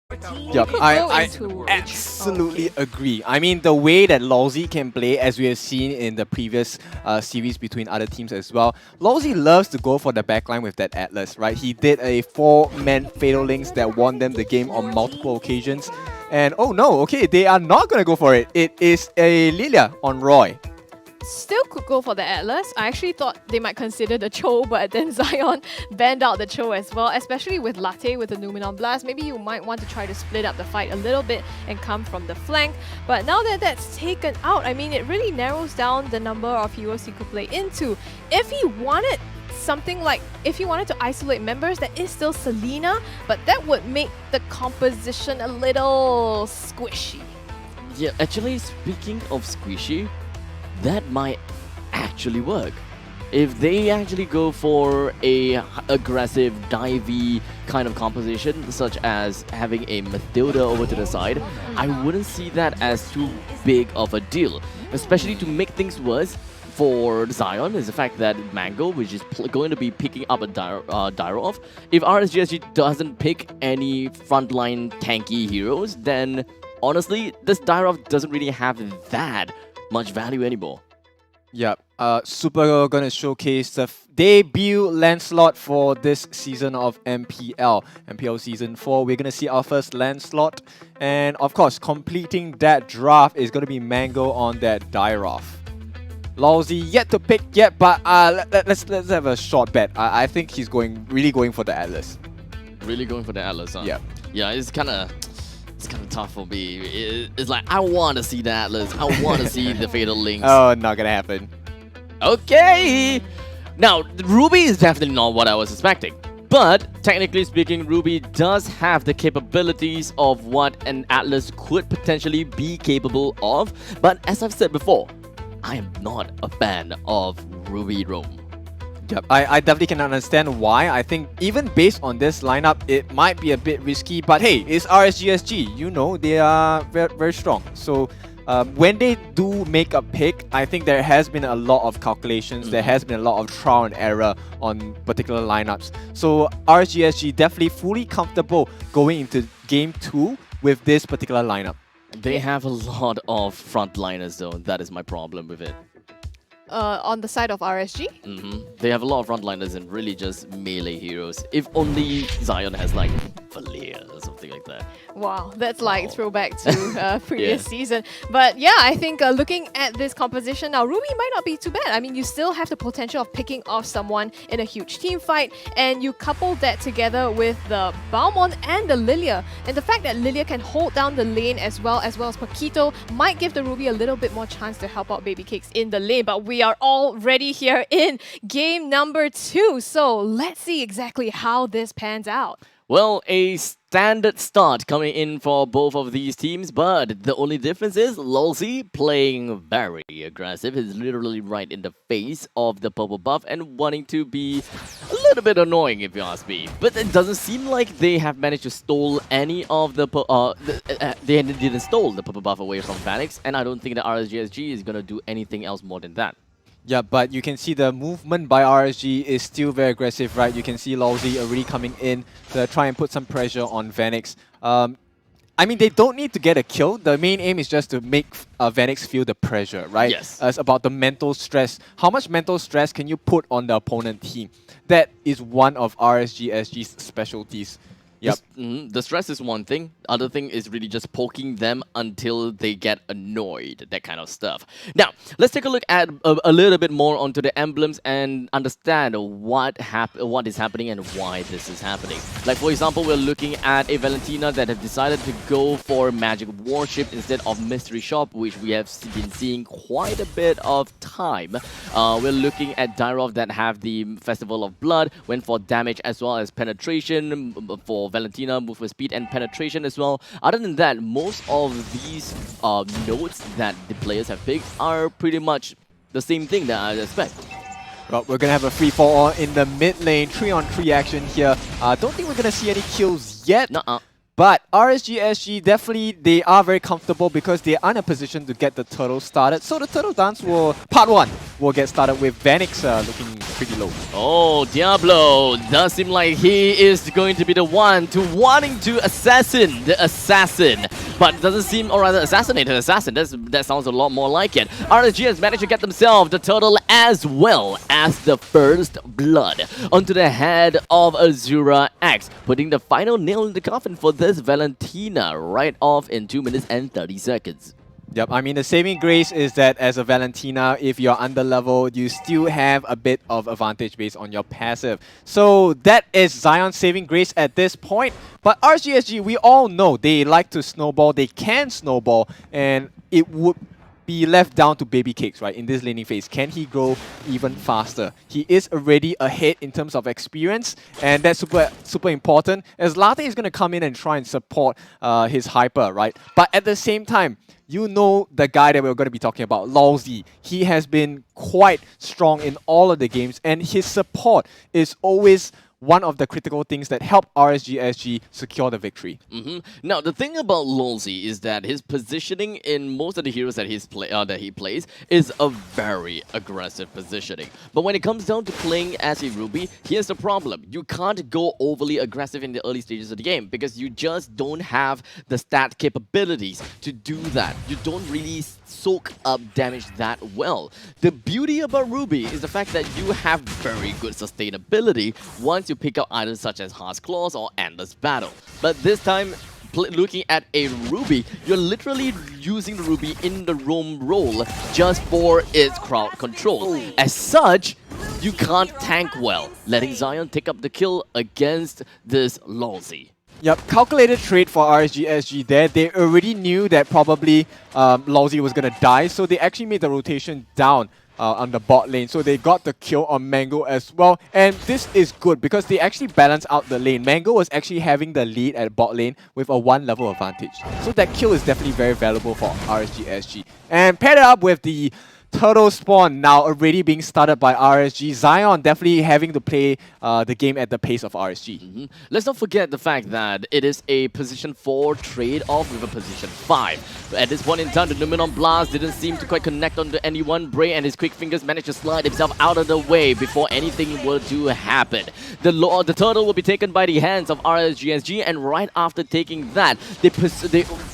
Yep, I absolutely agree. I mean, the way that Lolsie can play, as we have seen in the previous series between other teams as well, Lolsie loves to go for the backline with that Atlas, right? He did a 4-man Fatal Links that won them the game on multiple occasions. And oh no, okay, they are not going to go for it. It is a Lilia on Roy. Still could go for the Atlas. I actually thought they might consider the Cho, but then Zion banned out the Cho as well, especially with Latte with the Numenon Blast. Maybe you might want to try to split up the fight a little bit and come from the flank. But now that that's taken out, I mean, it really narrows down the number of heroes he could play into. If he wanted something like, if he wanted to isolate members, that is still Selena, but that would make the composition a little squishy. Yeah, actually, speaking of squishy, that might actually work. If they actually go for a aggressive, divey kind of composition, such as having a Mathilda over to the side, I wouldn't see that as too big of a deal. Especially to make things worse for Zion is the fact that Mango, which is going to be picking up a Dyrov, if RSG doesn't pick any frontline tanky heroes, then honestly, this Dyrov doesn't really have that much value anymore. Yep, SUPERGIRL gonna showcase the debut Lancelot for this season of MPL. MPL Season 4, we're gonna see our first Lancelot. And of course, completing that draft is gonna be Mango on that Dyrov. Lolsie yet to pick yet, but let's have a short bet. I think he's really going for the Atlas. Really going for the Atlas, huh? Yeah. Yeah, it's kind of tough for me. It's like, I want to see the Atlas. I want to see the Fatal Links. Oh, not gonna happen. Okay! Now, Ruby is definitely not what I was expecting. But, technically speaking, Ruby does have the capabilities of what an Atlas could potentially be capable of. But as I've said before, I am not a fan of Ruby Roam. Yep, I definitely can understand why. I think even based on this lineup, it might be a bit risky. But hey, it's RSGSG. You know, they are very, very strong. So when they do make a pick, I think there has been a lot of calculations. There has been a lot of trial and error on particular lineups. So RSGSG definitely fully comfortable going into Game 2 with this particular lineup. They have a lot of frontliners though. That is my problem with it. On the side of RSG? They have a lot of frontliners and really just melee heroes. If only Zion has like Valir or something like that. Wow, that's like throwback to previous season. But yeah, I think looking at this composition now, Ruby might not be too bad. I mean, you still have the potential of picking off someone in a huge team fight, and you couple that together with the Balmond and the Lilia. And the fact that Lilia can hold down the lane as well as Paquito might give the Ruby a little bit more chance to help out babycakes in the lane. But we are already here in game number 2. So let's see exactly how this pans out. Well, a standard start coming in for both of these teams, but the only difference is Lolsie playing very aggressive. He's literally right in the face of the purple buff and wanting to be a little bit annoying, if you ask me. But it doesn't seem like they have managed to stole any of the they didn't stole the purple buff away from Vanix, and I don't think the RSGSG is gonna do anything else more than that. Yeah, but you can see the movement by RSG is still very aggressive, right? You can see Lolsie already coming in to try and put some pressure on Vanix. I mean, they don't need to get a kill. The main aim is just to make Vanix feel the pressure, right? Yes. It's about the mental stress. How much mental stress can you put on the opponent team? That is one of RSGSG's specialties. Yep. The stress is one thing. Other thing is really just poking them until they get annoyed, that kind of stuff. Now, let's take a look at a little bit more onto the emblems and understand what is happening and why this is happening. Like, for example, we're looking at a Valentina that have decided to go for Magic Warship instead of Mystery Shop, which we have been seeing quite a bit of time. We're looking at Dyrov that have the Festival of Blood, went for damage as well as penetration for Valentina, move for speed and penetration as well. Other than that, most of these nodes that the players have picked are pretty much the same thing that I expect. Well, we're going to have a free-for-all in the mid lane, 3-on-3 action here. Don't think we're going to see any kills yet. But RSG definitely, they are very comfortable because they are in a position to get the turtle started. So the turtle dance part 1 will get started with Vanix looking pretty low. Oh, Diablo does seem like he is going to be the one to wanting to assassin the assassin. But doesn't seem, or rather assassinate an assassin. That sounds a lot more like it. RSG has managed to get themselves the turtle as well as the first blood onto the head of Azura X, putting the final nail in the coffin for this Valentina right off in 2 minutes and 30 seconds. Yep, I mean the saving grace is that as a Valentina, if you're under level, you still have a bit of advantage based on your passive. So that is Zion's saving grace at this point. But RSG, we all know they like to snowball, they can snowball, and it would be left down to babycakes, right, in this laning phase. Can he grow even faster? He is already ahead in terms of experience, and that's super important, as Latte is going to come in and try and support his hyper, right? But at the same time, you know the guy that we're going to be talking about, Lolsie. He has been quite strong in all of the games, and his support is always one of the critical things that help RSG secure the victory. Now, the thing about Lolsie is that his positioning in most of the heroes that he plays is a very aggressive positioning. But when it comes down to playing as a Ruby, here's the problem. You can't go overly aggressive in the early stages of the game because you just don't have the stat capabilities to do that. You don't really soak up damage that well. The beauty about Ruby is the fact that you have very good sustainability once you pick up items such as Harsh Claws or Endless Battle. But this time, looking at a Ruby, you're literally using the Ruby in the roam role just for its crowd control. As such, you can't tank well, letting Zion take up the kill against this Lolsie. Yep, calculated trade for RSG there. They already knew that probably Lolsie was going to die, so they actually made the rotation down on the bot lane. So they got the kill on Mango as well. And this is good because they actually balance out the lane. Mango was actually having the lead at bot lane with a 1 level advantage. So that kill is definitely very valuable for RSG. And paired it up with the turtle spawn now already being started by RSG. Zion definitely having to play the game at the pace of RSG. Let's not forget the fact that it is a position 4 trade-off with a position 5. At this point in time, the Numenon Blast didn't seem to quite connect onto anyone. Bray and his quick fingers managed to slide himself out of the way before anything were to happen. The turtle will be taken by the hands of RSG, and right after taking that, they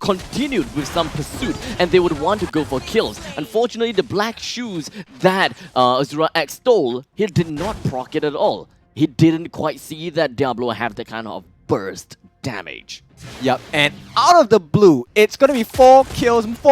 continued with some pursuit, and they would want to go for kills. Unfortunately, the black shoes that Azura X stole, he did not proc it at all. He didn't quite see that Diablo have the kind of burst damage. Yep, and out of the blue, it's going to be 4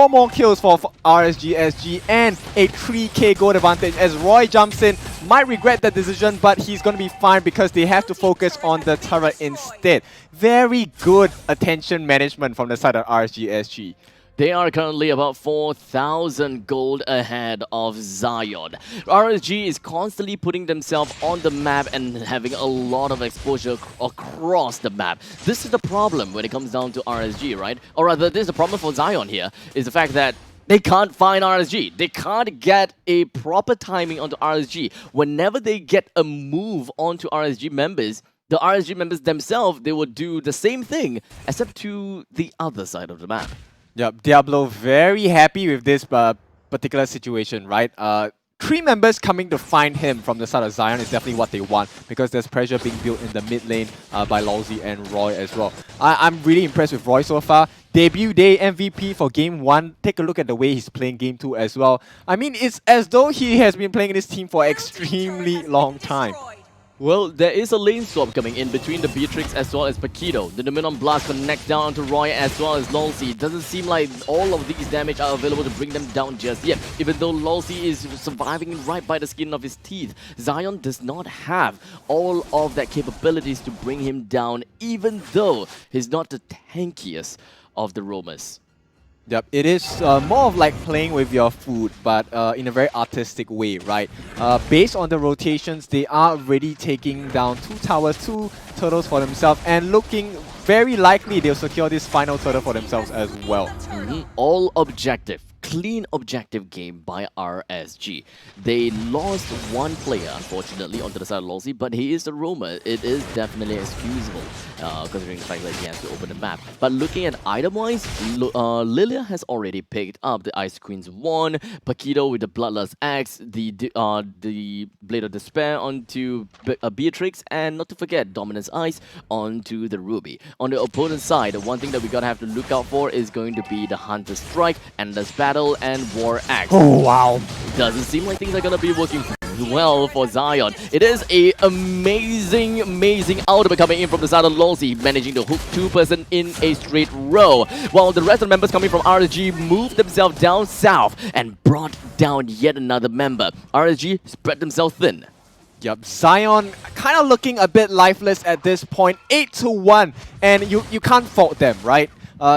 more kills for RSG and a 3k gold advantage as Roy jumps in. Might regret that decision, but he's going to be fine because they have to focus on the turret instead. Very good attention management from the side of RSG. They are currently about 4,000 gold ahead of Zion. RSG is constantly putting themselves on the map and having a lot of exposure across the map. This is the problem when it comes down to RSG, right? Or rather, this is the problem for Zion here, is the fact that they can't find RSG. They can't get a proper timing onto RSG. Whenever they get a move onto RSG members, the RSG members themselves, they will do the same thing, except to the other side of the map. Yep, Diablo very happy with this particular situation, right? 3 members coming to find him from the side of Zion is definitely what they want because there's pressure being built in the mid lane by Lolsie and Roy as well. I'm really impressed with Roy so far. Debut day MVP for Game 1. Take a look at the way he's playing Game 2 as well. I mean, it's as though he has been playing this team for an extremely long time. Well, there is a lane swap coming in between the Beatrix as well as Paquito. The Numenon Blast connect down onto Roy as well as Lolsie. It doesn't seem like all of these damage are available to bring them down just yet. Even though Lolsie is surviving right by the skin of his teeth, Zion does not have all of that capabilities to bring him down, even though he's not the tankiest of the roamers. Yep, it is more of like playing with your food, but in a very artistic way, right? Based on the rotations, they are already taking down 2 towers, 2 turtles for themselves, and looking very likely they'll secure this final turtle for themselves as well. All objective clean objective game by RSG. They lost one player, unfortunately, onto the side of Lolsie, but he is a roamer. It is definitely excusable, considering the fact that he has to open the map. But looking at item-wise, Lilia has already picked up the Ice Queen's Wand, Paquito with the Bloodlust Axe, the Blade of Despair onto Beatrix, and not to forget Dominance Ice onto the Ruby. On the opponent's side, the one thing that we gotta have to look out for is going to be the Hunter Strike, Endless Battle, and War Axe. Oh, wow. Doesn't seem like things are gonna be working well for Zion. It is a amazing ultimate coming in from the side of Lolsie, managing to hook 2-person in a straight row, while the rest of the members coming from RSG moved themselves down south and brought down yet another member. RSG spread themselves thin. Yep, Zion kind of looking a bit lifeless at this point, 8-1, and you can't fault them, right?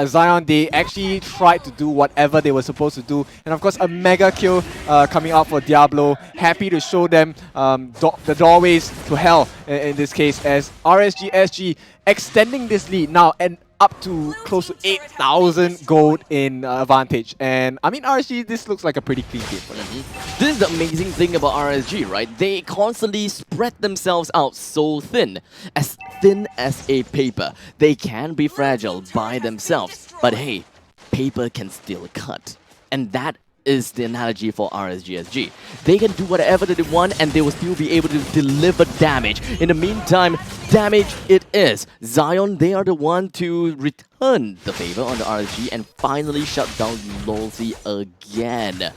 Zion, they actually tried to do whatever they were supposed to do, and of course a mega kill coming out for Diablo. Happy to show them the doorways to hell in this case, as RSG SG extending this lead now and up to close to 8,000 gold in advantage. And I mean, RSG, this looks like a pretty clean game for them. This is the amazing thing about RSG, right? They constantly spread themselves out so thin as a paper. They can be fragile by themselves, but hey, paper can still cut. And that is the analogy for RSGSG. They can do whatever they want and they will still be able to deliver damage. In the meantime, damage it is. Zion, they are the one to return the favor on the RSG and finally shut down Lolsie again.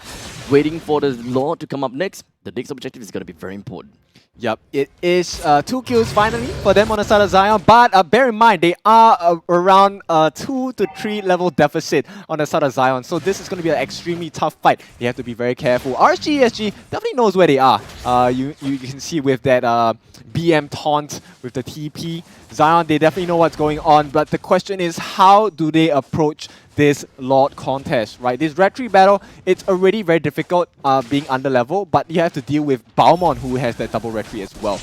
Waiting for the Lord to come up next. The next objective is going to be very important. Yep, it is 2 kills finally for them on the side of Zion, but bear in mind they are around 2 to 3 level deficit on the side of Zion, so this is going to be an extremely tough fight. You have to be very careful. RSG definitely knows where they are. You can see with that BM taunt with the TP. Zion, they definitely know what's going on, but the question is how do they approach this Lord contest, right? This Red 3 battle, it's already very difficult being under level, but you have to deal with Balmon, who has that double Red 3 as well.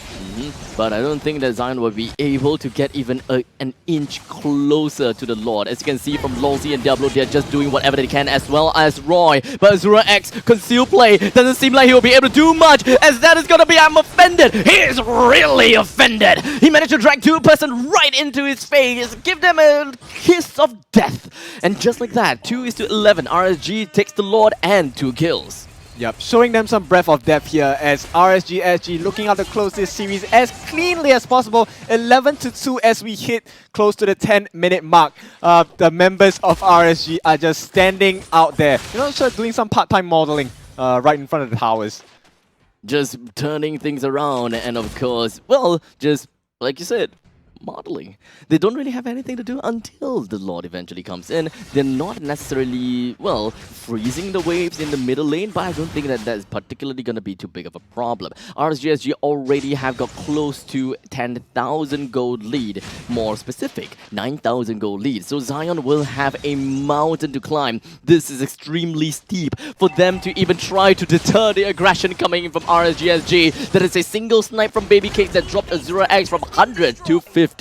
But I don't think that Zion will be able to get even an inch closer to the Lord. As you can see from Lolsie and Diablo, they're just doing whatever they can, as well as Roy. But Azura X, conceal play, doesn't seem like he'll be able to do much, as that is gonna be, I'm offended. He is really offended. He managed to drag 2-person right into his face, give them a kiss of death. And just like that, 2-11, RSG takes the Lord and 2 kills. Yep, showing them some breath of depth here as RSG SG looking out to close this series as cleanly as possible. 11-2 as we hit close to the 10-minute mark. The members of RSG are just standing out there, you know, sort of doing some part-time modeling right in front of the towers. Just turning things around and of course, well, just like you said, modeling. They don't really have anything to do until the Lord eventually comes in. They're not necessarily, well, freezing the waves in the middle lane, but I don't think that that's particularly going to be too big of a problem. RSGSG already have got close to 10,000 gold lead. More specific, 9,000 gold lead. So Zion will have a mountain to climb. This is extremely steep for them to even try to deter the aggression coming in from RSGSG. That is a single snipe from babycakes that dropped Azura X from 100 to 50.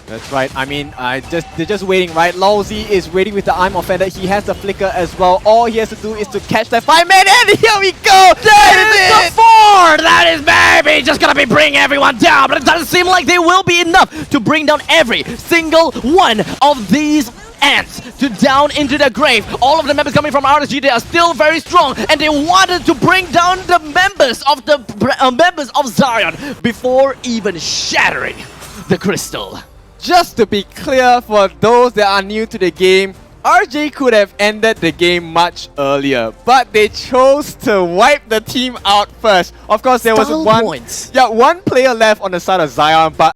That's right. I mean, they're just waiting, right? Lolsie is waiting with the I'm offended. He has the flicker as well. All he has to do is to catch that 5-man, and here we go! That is the 4! That is baby! Just gonna be bringing everyone down, but it doesn't seem like they will be enough to bring down every single one of these ants to down into the grave. All of the members coming from RSG, they are still very strong, and they wanted to bring down the members of members of Zion before even shattering the crystal. Just to be clear, for those that are new to the game, RJ could have ended the game much earlier, but they chose to wipe the team out first. Of course, there was one player left on the side of Zion, but